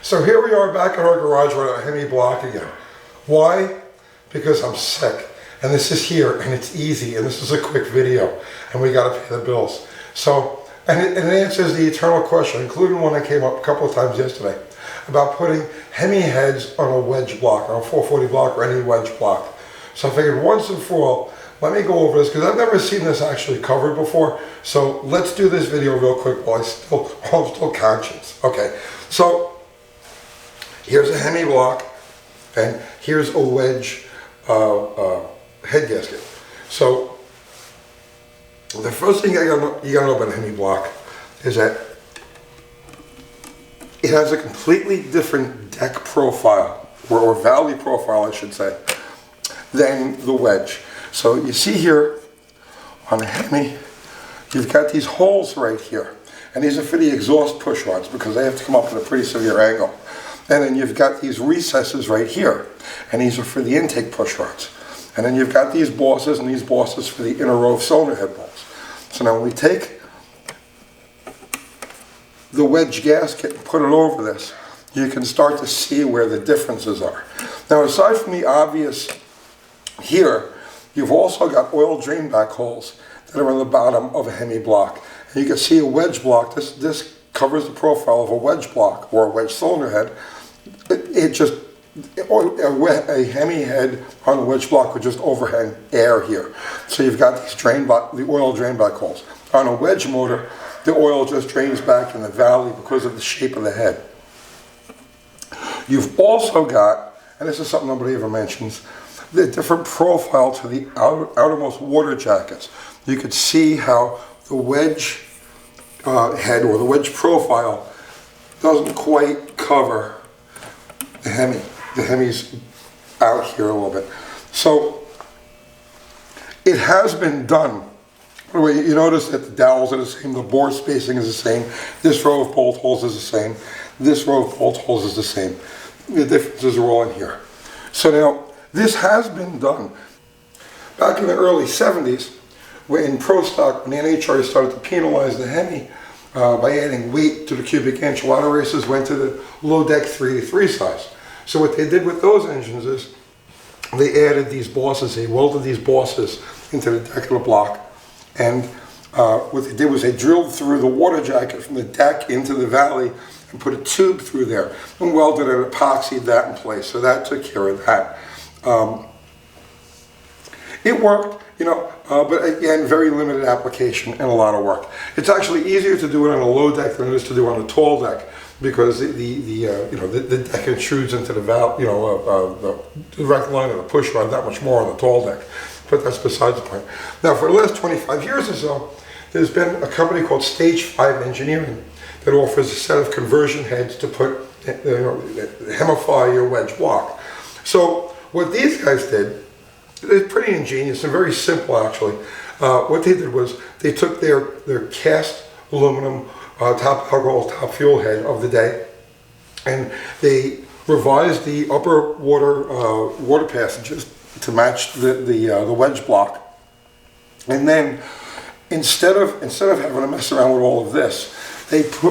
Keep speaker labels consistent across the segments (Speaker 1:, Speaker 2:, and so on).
Speaker 1: So here we are back in our garage with a Hemi block again. Why? Because I'm sick. And this is here, and it's easy, and this is a quick video, and we gotta pay the bills. So, and it answers the eternal question, including one that came up a couple of times yesterday, about putting Hemi heads on a wedge block, on a 440 block, or any wedge block. So I figured once and for all, let me go over this, because I've never seen this actually covered before. So let's do this video real quick while I'm still conscious. Okay, so here's a Hemi block, and here's a wedge head gasket. So the first thing you gotta know about a Hemi block is that it has a completely different deck profile, or valley profile I should say, than the wedge. So you see here on a Hemi, you've got these holes right here, and these are for the exhaust push rods because they have to come up at a pretty severe angle. And then you've got these recesses right here, and these are for the intake push rods. And then you've got these bosses, and these bosses for the inner row of cylinder head bolts. So now when we take the wedge gasket and put it over this, you can start to see where the differences are. Now aside from the obvious here, you've also got oil drain back holes that are on the bottom of a Hemi block. And you can see a wedge block, this covers the profile of a wedge block or a wedge cylinder head. A Hemi head on a wedge block would just overhang air here. So you've got these the oil drain back holes. On a wedge motor, the oil just drains back in the valley because of the shape of the head. You've also got, and this is something nobody ever mentions, the different profile to the outermost water jackets. You could see how the wedge head or the wedge profile doesn't quite cover the Hemi. The Hemi's out here a little bit. So it has been done. By the way, you notice that the dowels are the same, the bore spacing is the same, this row of bolt holes is the same, this row of bolt holes is the same. The differences are all in here. So now, this has been done. Back in the early 70s, when pro stock, when the NHRA started to penalize the Hemi by adding weight to the cubic inch, a lot of racers went to the low deck 3-3 size. So what they did with those engines is they added these bosses, they welded these bosses into the deck of the block, and what they did was they drilled through the water jacket from the deck into the valley and put a tube through there and welded and epoxied that in place. So that took care of that. It worked, you know, but again, very limited application and a lot of work. It's actually easier to do it on a low deck than it is to do on a tall deck because the deck intrudes into the valve, the direct line of the push rod that much more on the tall deck. But that's besides the point. Now, for the last 25 years or so, there's been a company called Stage 5 Engineering that offers a set of conversion heads to put, hemify your wedge block. So what these guys did, it's pretty ingenious and very simple actually. What they did was they took their cast aluminum top alcohol, top fuel head of the day, and they revised the upper water passages to match the wedge block. And then instead of having to mess around with all of this,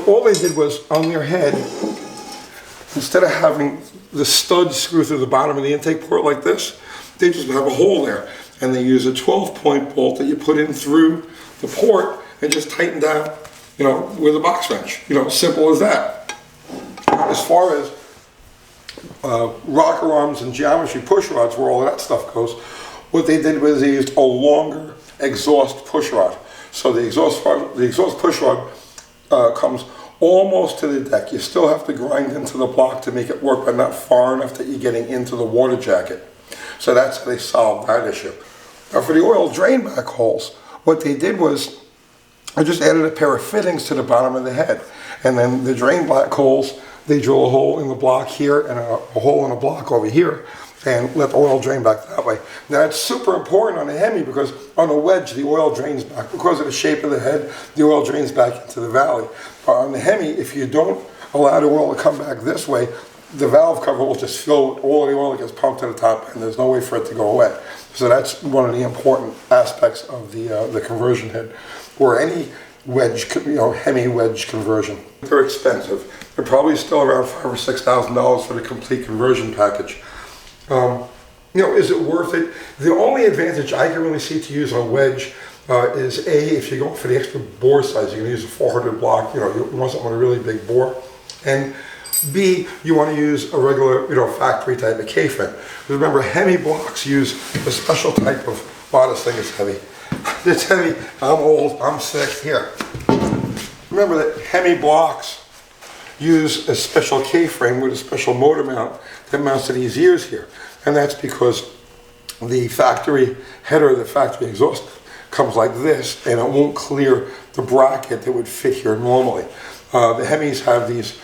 Speaker 1: all they did was on their head, instead of having the stud screw through the bottom of the intake port like this, they just have a hole there, and they use a 12-point bolt that you put in through the port and just tighten down, with a box wrench. Simple as that. As far as rocker arms and geometry push rods, where all of that stuff goes, what they did was they used a longer exhaust push rod. So the exhaust push rod comes almost to the deck. You still have to grind into the block to make it work, but not far enough that you're getting into the water jacket. So that's how they solved that issue. Now for the oil drain back holes, what they did was I just added a pair of fittings to the bottom of the head. And then the drain back holes, they drill a hole in the block here and a hole in a block over here and let the oil drain back that way. Now it's super important on a Hemi because on a wedge the oil drains back. Because of the shape of the head, the oil drains back into the valley. But on the Hemi, if you don't allow the oil to come back this way, the valve cover will just fill with all the oil that gets pumped to the top and there's no way for it to go away. So that's one of the important aspects of the conversion head. Or any Hemi wedge conversion. They're expensive. They're probably still around $5,000 or $6,000 for the complete conversion package. Is it worth it? The only advantage I can really see to use on a wedge is A, if you go for the extra bore size, you can use a 400 block, you want something with a really big bore. And B, you want to use a regular, factory type of K-frame. Remember, Hemi blocks use a special type of, wow, this thing is heavy. It's heavy, I'm old, I'm sick, here. Remember that Hemi blocks use a special K-frame with a special motor mount that mounts to these ears here. And that's because the factory header, the factory exhaust comes like this, and it won't clear the bracket that would fit here normally. The Hemis have these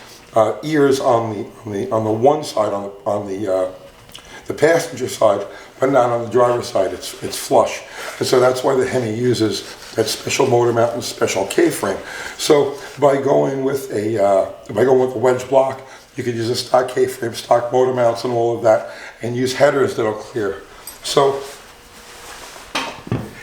Speaker 1: ears on the one side, on the passenger side, but not on the driver's side. It's flush, and so that's why the Hemi uses that special motor mount and special K-frame. So by going with a wedge block, you could use a stock K-frame, stock motor mounts, and all of that, and use headers that'll clear. So,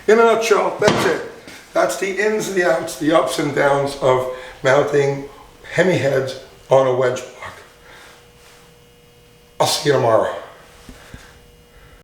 Speaker 1: in a nutshell, that's it. That's the ins and the outs, the ups and downs of mounting Hemi heads on a wedge block. I'll see you tomorrow.